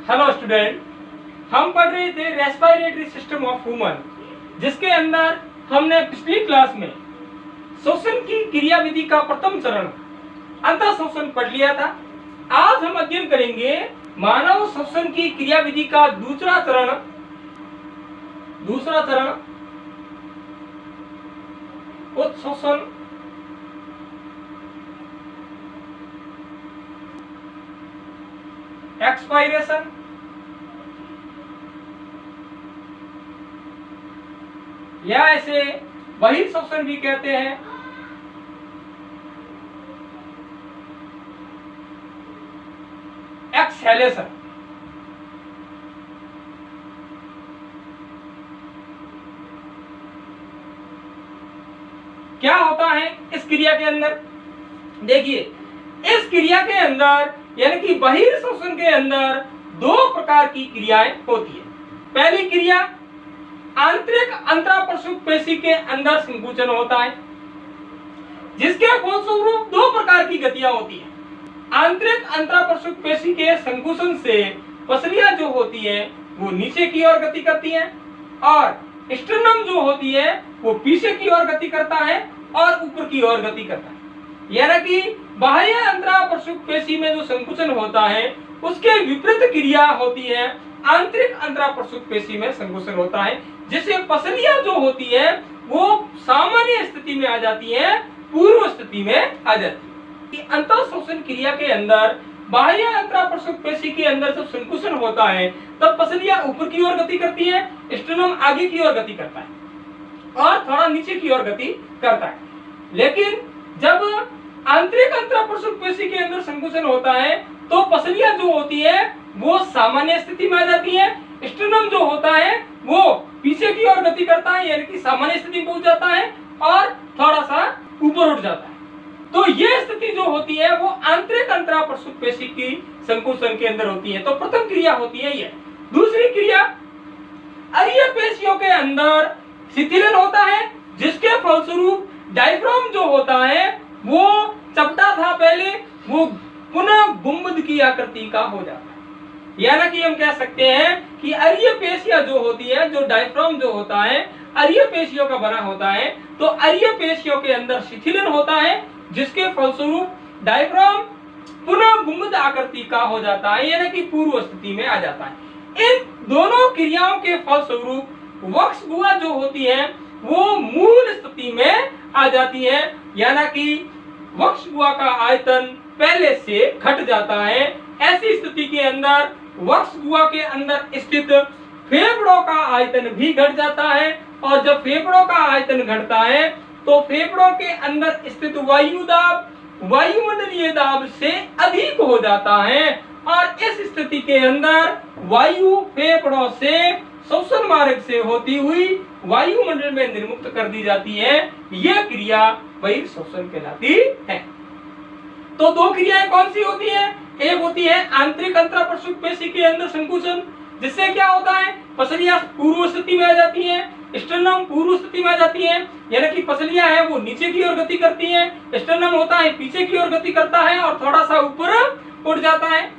Hello student, हम पढ़ रहे थे रेस्पिरेटरी सिस्टम ऑफ ह्यूमन, जिसके अंदर हमने पिछली क्लास में श्वसन की क्रियाविधि का प्रथम चरण अंतः श्वसन पढ़ लिया था। आज हम अध्ययन करेंगे मानव श्वसन की क्रियाविधि का दूसरा चरण उत्श्वसन एक्सपायरेशन या इसे बहिर्श्वसन भी कहते हैं। एक्सहेलेशन क्या होता है इस क्रिया के अंदर? देखिए, इस क्रिया के अंदर यानी कि बहिर्श्वसन के अंदर दो प्रकार की क्रियाएं होती है। पहली क्रिया आंतरिक अंतराप्रसूप पेशी के अंदर संकुचन होता है, जिसके फलस्वरूप दो प्रकार की गतियां होती है। आंतरिक अंतराप्रसूप पेशी के संकुचन से पसलियां जो होती है वो नीचे की ओर गति करती हैं और स्टर्नम जो होती है वो पीछे की ओर गति करता है और ऊपर की ओर गति करता है। यानी कि बाह्य अंतराप्रसूप पेशी में जो संकुचन होता है उसके विपरीत क्रिया होती है आंतरिक अंतराप्रसूप पेशी में संकुचन होता है, जिससे पसलियां जो होती है वो सामान्य स्थिति में आ जाती है, पूर्व स्थिति में आ जाती है। अंतःश्वसन क्रिया के अंदर बाह्य अंतराप्रसूप पेशी के अंदर जब संकुचन होता है तब पसलियां ऊपर की ओर गति करती है, स्टर्नम आगे की ओर गति करता है और थोड़ा नीचे की ओर गति करता है। लेकिन जब आंतरिक अंतराप्रसूप पेशी के अंदर संकुचन होता है तो पसलियां जो होती है वो सामान्य स्थिति में आ जाती है, स्टर्नम जो होता है वो पीछे की ओर गति करता है यानी कि सामान्य स्थिति में पहुंच जाता है और थोड़ा सा ऊपर उठ जाता है। तो ये स्थिति जो होती है वो आंतरिक अंतराप्रसूप पेशी की संकुचन के अंदर होती है। तो प्रथम क्रिया होती है ये। दूसरी क्रिया अरीय पेशियों के अंदर शिथिलन होता है, जिसके फलस्वरूप डायफ्राम जो होता है वो चपटा था पहले, वो पुनः गुंबद की आकृति का हो जाता है। यानी कि हम कह सकते हैं कि अरीय पेशियां जो होती है, जो डायफ्राम जो होता है अरीय पेशियों का बना होता है, तो अरीय पेशियों के अंदर शिथिलन होता है, जिसके फलस्वरूप डायफ्राम पुनः गुंबद आकृति का हो जाता है यानी कि पूर्व स्थिति में आ जाता है। इन दोनों क्रियाओं के फलस्वरूप वक्ष गुहा जो होती है वो मूल स्थिति में आ जाती है, यानी कि वक्ष गुहा का आयतन पहले से घट जाता है। ऐसी स्थिति के अंदर वक्ष गुहा के अंदर स्थित फेफड़ों का आयतन भी घट जाता है और जब फेफड़ों का आयतन घटता है तो फेफड़ों के अंदर स्थित वायु दाब वायुमंडलीय दाब से अधिक हो जाता है और इस स्थिति के अंदर वायु फेफड़ों से श्वसन मार्ग से होती हुई वायुमंडल में निर्मुक्त कर दी जाती है। यह क्रिया बहिर्श्वसन कहलाती है। तो दो क्रियाएं कौन सी होती है? एक होती है आंतरिक अंतराप्रसूप पेशी के अंदर संकुचन, जिससे क्या होता है पसलियां पूर्व स्थिति में आ जाती हैं, स्टर्नम पूर्व स्थिति में आ जाती है, यानी कि पसलियां है वो नीचे की ओर गति करती हैं, स्टर्नम होता है पीछे की ओर गति करता है और थोड़ा सा ऊपर उठ जाता है।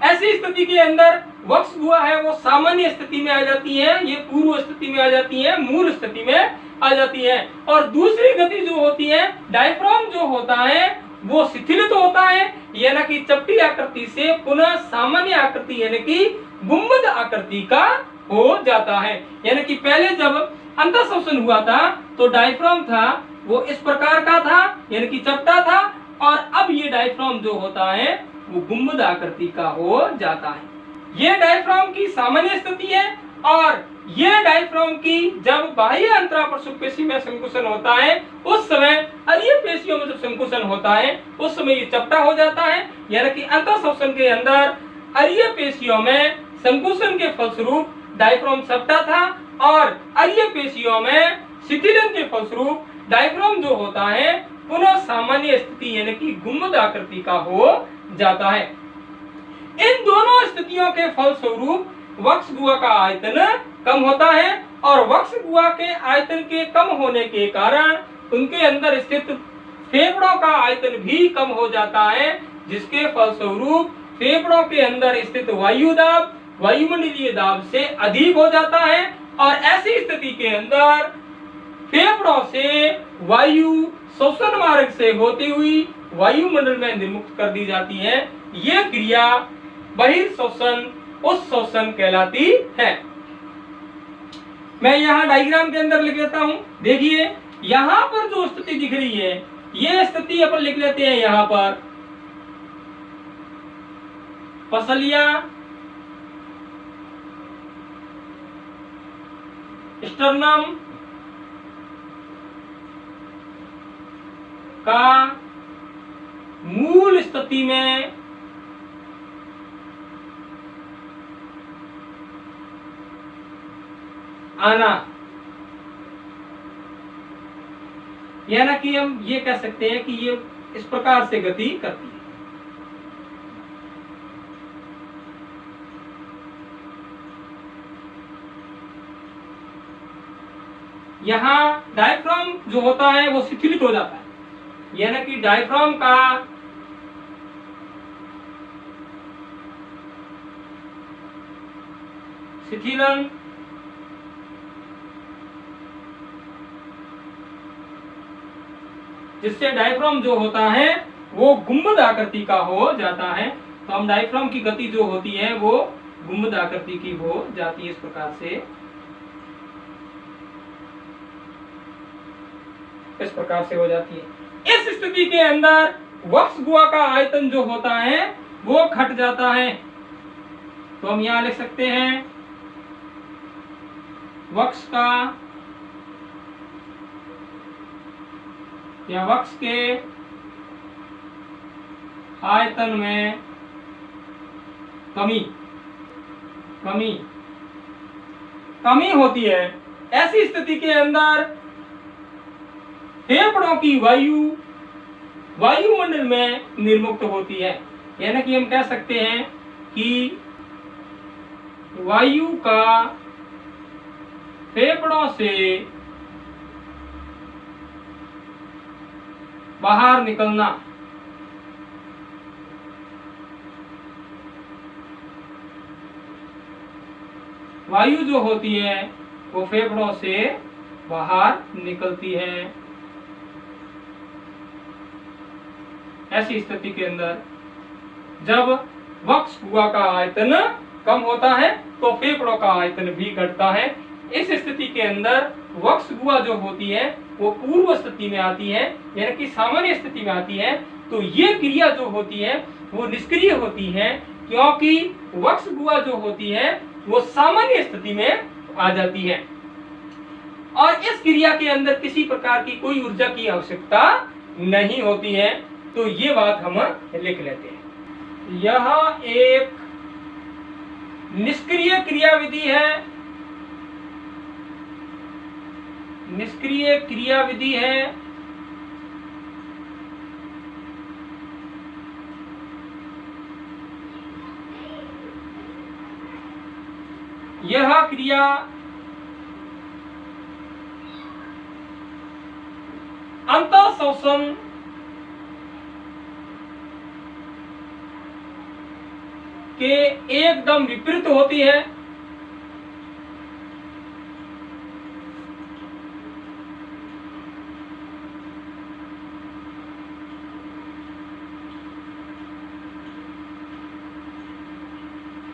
ऐसी स्थिति के अंदर वक्ष गुहा है वो सामान्य स्थिति में आ जाती है, ये पूर्व स्थिति में आ जाती है, मूल स्थिति में आ जाती है। और दूसरी गति जो होती है डायफ्राम जो होता है वो शिथिलित होता है यानी कि चपटी आकृति से पुनः सामान्य आकृति यानी कि गुंबद आकृति का हो जाता है। यानी कि पहले जब अंतःश्वसन हुआ था तो डायफ्राम था वो इस प्रकार का था यानी कि चपटा था और अब ये डायफ्राम जो होता है वो गुंबद आकृति का हो जाता है। ये डायफ्राम की सामान्य स्थिति है और ये डायफ्राम की जब बाह्य अंतराप्रसूप पेशी में संकुचन होता है उस समय अरीय पेशियों में जब संकुचन होता है उस समय ये चपटा हो जाता है यानी कि अंतःश्वसन के अंदर अरीय पेशियों में संकुचन के फलस्वरूप डायफ्राम चपटा था और अरीय पेशियों में शिथिलन के फलस्वरूप डायफ्राम जो होता है पुनः सामान्य स्थिति यानी कि गुंबद आकृति का हो जाता है। इन दोनों स्थितियों के फलस्वरूप वक्ष गुहा का आयतन कम होता है और वक्ष गुहा के आयतन के कम होने के कारण उनके अंदर स्थित फेफड़ों का आयतन भी कम हो जाता है, जिसके फलस्वरूप फेफड़ों के अंदर स्थित वायु दाब वायुमंडलीय दाब से अधिक हो जाता है और ऐसी स्थिति के अंदर फेफड़ों से वायु श्वसन मार्ग से होती हुई वायुमंडल में निर्मुक्त कर दी जाती है। यह क्रिया बहिर्श्वसन उत्श्वसन कहलाती है। मैं यहाँ डायग्राम के अंदर लिख लेता हूं। देखिए यहाँ पर जो स्थिति दिख रही है, ये स्थिति अपन लिख लेते हैं। यहाँ पर पसलिया स्टर्नम का मूल स्थिति में आना, यानी कि हम ये कह सकते हैं कि ये इस प्रकार से गति करती है। यहाँ डायफ्राम जो होता है वो शिथिलित हो जाता है, यानी कि डायफ्राम का शिथिलन जिससे डायफ्राम जो होता है वो गुंबद आकृति का हो जाता है। तो हम डायफ्राम की गति जो होती है वो गुंबद आकृति की हो जाती है। इस प्रकार से हो जाती है। इस स्थिति के अंदर वक्ष गुहा का आयतन जो होता है वो घट जाता है। तो हम यहां लिख सकते हैं वक्ष का या वक्ष के आयतन में कमी होती है। ऐसी स्थिति के अंदर फेफड़ों की वायुमंडल में निर्मुक्त होती है, यानी कि हम कह सकते हैं कि वायु का फेफड़ों से बाहर निकलना वायु जो होती है वो फेफड़ों से बाहर निकलती है। ऐसी स्थिति के अंदर जब वक्ष गुहा का आयतन कम होता है तो फेफड़ों का आयतन भी घटता है। इस स्थिति के अंदर वक्ष गुहा जो होती है वो पूर्व स्थिति में आती है, यानी कि सामान्य स्थिति में आती है। तो ये क्रिया जो होती है वो निष्क्रिय होती है, क्योंकि वक्ष गुहा जो होती है वो सामान्य स्थिति में आ जाती है और इस क्रिया के अंदर किसी प्रकार की कोई ऊर्जा की आवश्यकता नहीं होती है। तो ये बात हम लिख लेते हैं। यह एक निष्क्रिय क्रियाविधि है, निष्क्रिय क्रियाविधि है। यह क्रिया अंतःश्वसन के एकदम विपरीत होती है।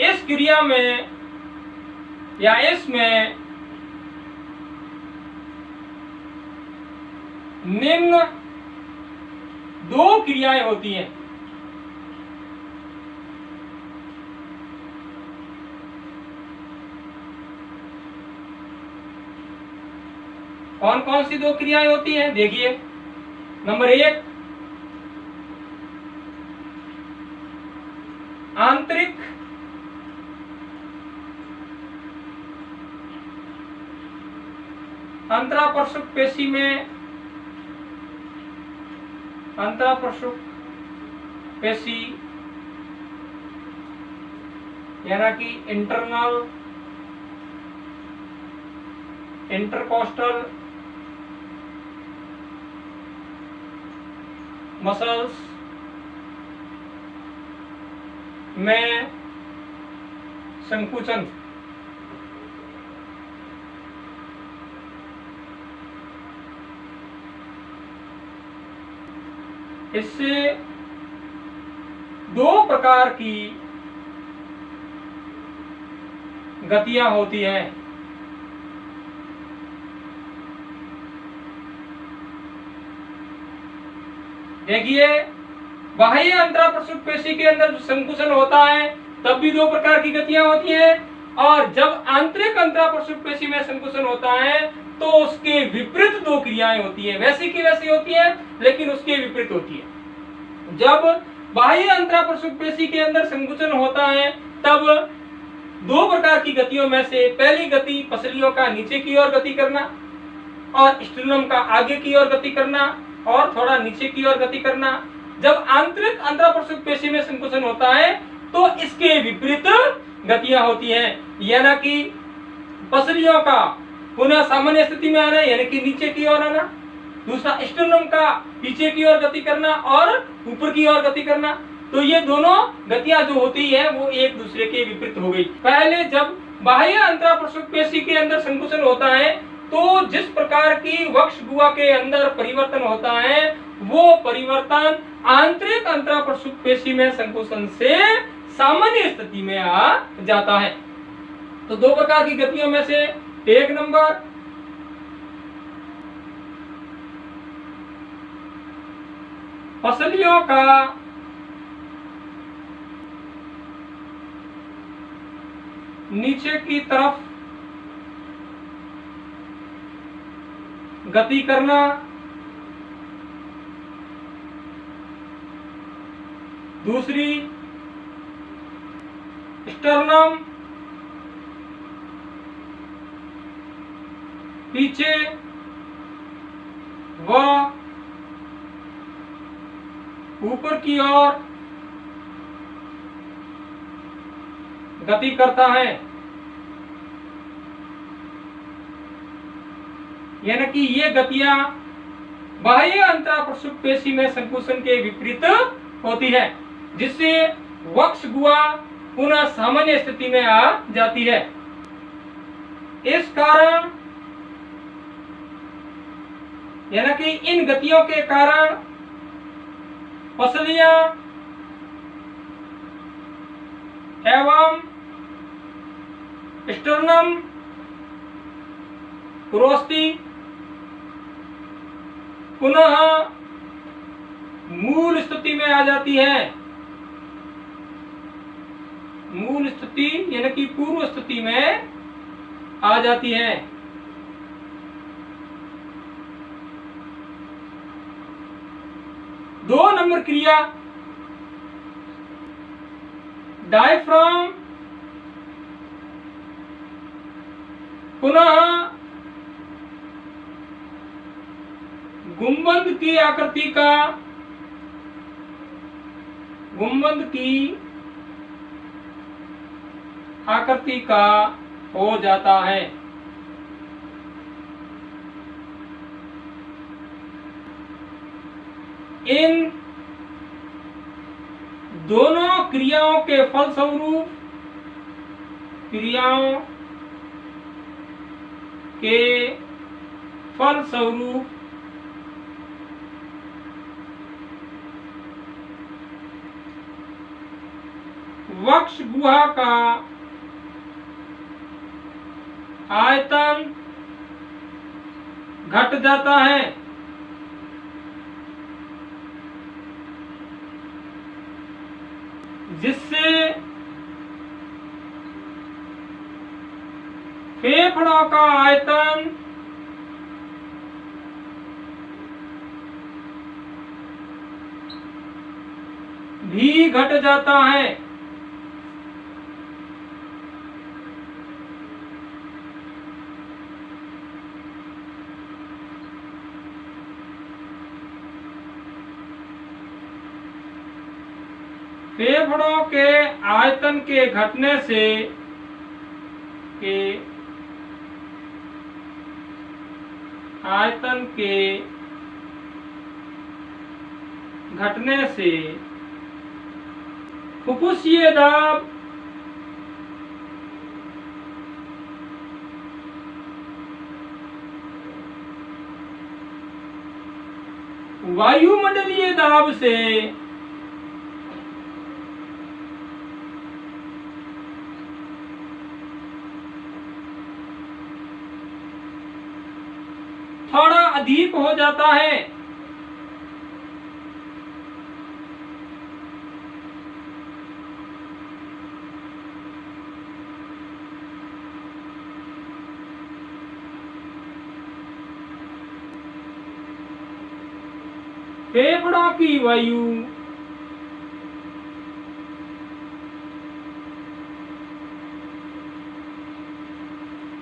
इस क्रिया में या इसमें निम्न दो क्रियाएं होती हैं। कौन कौन सी दो क्रियाएं होती हैं? देखिए, नंबर 1 आंतरिक अंतरापृष्ठ पेशी में अंतरापृष्ठ पेशी यानी कि इंटरनल इंटरकोस्टल मसल्स में संकुचन। इससे दो प्रकार की गतियां होती हैं। देखिए, बाह्य अंतराप्रसूत पेशी के अंदर जो संकुचन होता है तब भी दो प्रकार की गतियां होती हैं, और जब आंतरिक अंतराप्रसूत पेशी में संकुचन होता है तो उसके विपरीत दो क्रियाएं होती है। वैसी की वैसी होती है, लेकिन उसके विपरीत होती है। जब बाह्य अंतराप्रसूत पेशी के अंदर संकुचन होता है तब दो प्रकार की गतियों में से पहली गति पसलियों का नीचे की ओर गति करना और स्टेर्नम का आगे की ओर गति करना और थोड़ा नीचे की ओर गति करना। जब आंतरिक अंतराप्रसूत पेशी में संकुचन होता है तो इसके विपरीत गतियां होती हैं, यानी कि पसलियों का पुनः सामान्य स्थिति में आना, यानी कि नीचे की ओर आना। दूसरा, स्टेर्नम का पीछे की ओर गति करना और ऊपर की ओर गति करना। तो ये दोनों गतियां जो होती है वो एक दूसरे के विपरीत हो गई। पहले जब बाह्य अंतराप्रसूत पेशी के अंदर संकुचन होता है तो जिस प्रकार की वक्ष गुहा के अंदर परिवर्तन होता है वो परिवर्तन आंतरिक अंतराप्रसूत पेशी में संकुचन से सामान्य स्थिति में आ जाता है। तो दो प्रकार की गतियों में से एक नंबर पसलियों का नीचे की तरफ गति करना, दूसरी स्टेर्नम पीछे व ऊपर की ओर गति करता है। यानी कि ये गतियां बाह्य अंतराप्रसूत पेशी में संकुचन के विपरीत होती है, जिससे वक्ष गुहा पुनः सामान्य स्थिति में आ जाती है। इस कारण यानी कि इन गतियों के कारण पसलियां एवं स्टेर्नम पुरोस्ती पुनः मूल स्थिति में आ जाती है। मूल स्थिति यानी कि पूर्व स्थिति में आ जाती है। दो नंबर क्रिया डायफ्राम पुनः गुंबद की आकृति का हो जाता है। इन दोनों क्रियाओं के फलस्वरूप वक्ष गुहा का आयतन घट जाता है, जिससे फेफड़ों का आयतन भी घट जाता है। फेफड़ों के आयतन के घटने से फुफ्फुसीय दाब वायुमंडलीय दाब से थोड़ा अधिक हो जाता है। फेफड़ों की वायु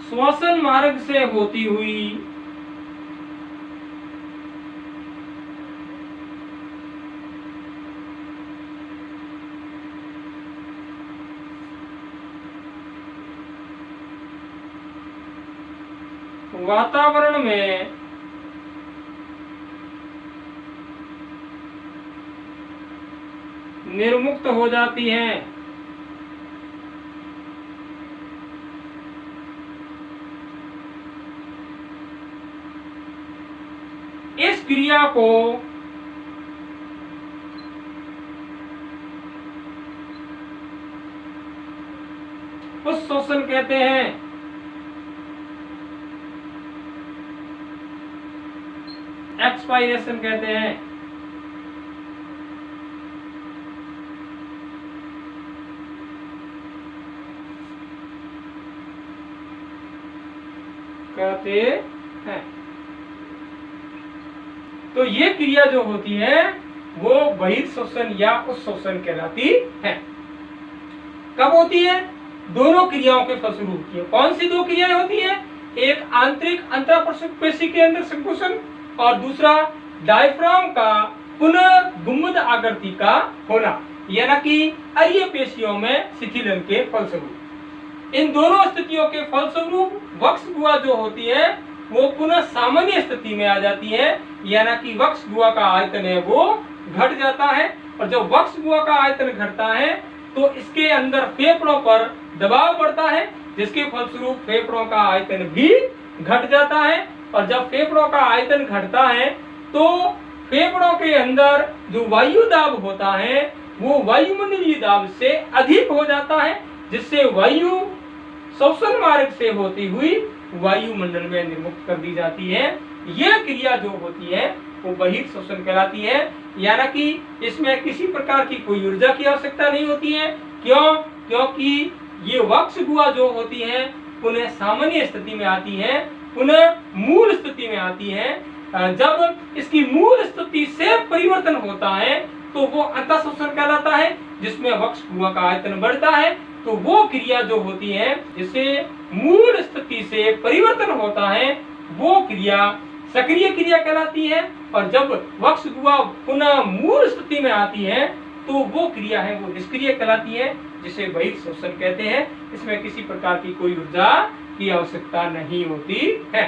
श्वसन मार्ग से होती हुई वातावरण में निर्मुक्त हो जाती हैं। इस क्रिया को उत्शोषण कहते हैं। एक्सपायरेशन कहते हैं। कहते हैं। तो ये क्रिया जो होती है वो बहिर्शोषण या उत्शोषण कहलाती है। कब होती है? दोनों क्रियाओं के फलस्वरूप होती है। कौन सी दो क्रियाएं होती हैं? एक आंतरिक अंतःप्रसुप्त पेशी के अंदर संकुचन और दूसरा डायफ्राम का पुनः गुंबद आकृति का होना, यानी कि अरीय पेशियों में शिथिलन के फलस्वरूप। इन दोनों स्थितियों के फलस्वरूप वक्ष गुहा जो होती है वो पुनः सामान्य स्थिति में आ जाती है, यानी कि वक्ष गुहा का आयतन है वो घट जाता है। और जब वक्ष गुहा का आयतन घटता है तो इसके अंदर फेफड़ों पर दबाव पड़ता है, जिसके फलस्वरूप फेफड़ों का आयतन भी घट जाता है। और जब फेफड़ों का आयतन घटता है तो फेफड़ों के अंदर जो वायु दाब होता है वो वायुमंडलीय दाब से अधिक हो जाता है, जिससे वायु श्वसन मार्ग से होती हुई वायुमंडल में निर्मुक्त कर दी जाती है। यह क्रिया जो होती है वो बहिर्शोषण कहलाती है, यानी कि इसमें किसी प्रकार की कोई ऊर्जा की आवश्यकता नहीं होती है। क्यों? क्योंकि ये वक्ष गुहा जो होती है पुनः सामान्य स्थिति में आती है, पुनः मूल स्थिति में आती है। जब इसकी मूल स्थिति से परिवर्तन होता है तो वो अंतःशोषण कहलाता है, जिसमें वक्ष गुहा का आयतन बढ़ता है। तो वो क्रिया जो होती है जिसे मूल स्थिति से परिवर्तन होता है वो क्रिया सक्रिय क्रिया कहलाती है। और जब वक्ष गुहा पुनः मूल स्थिति में आती है तो वो क्रिया है वो निष्क्रिय कहलाती है, जिसे बहिर्शोषण कहते हैं। इसमें किसी प्रकार की कोई ऊर्जा की आवश्यकता नहीं होती है।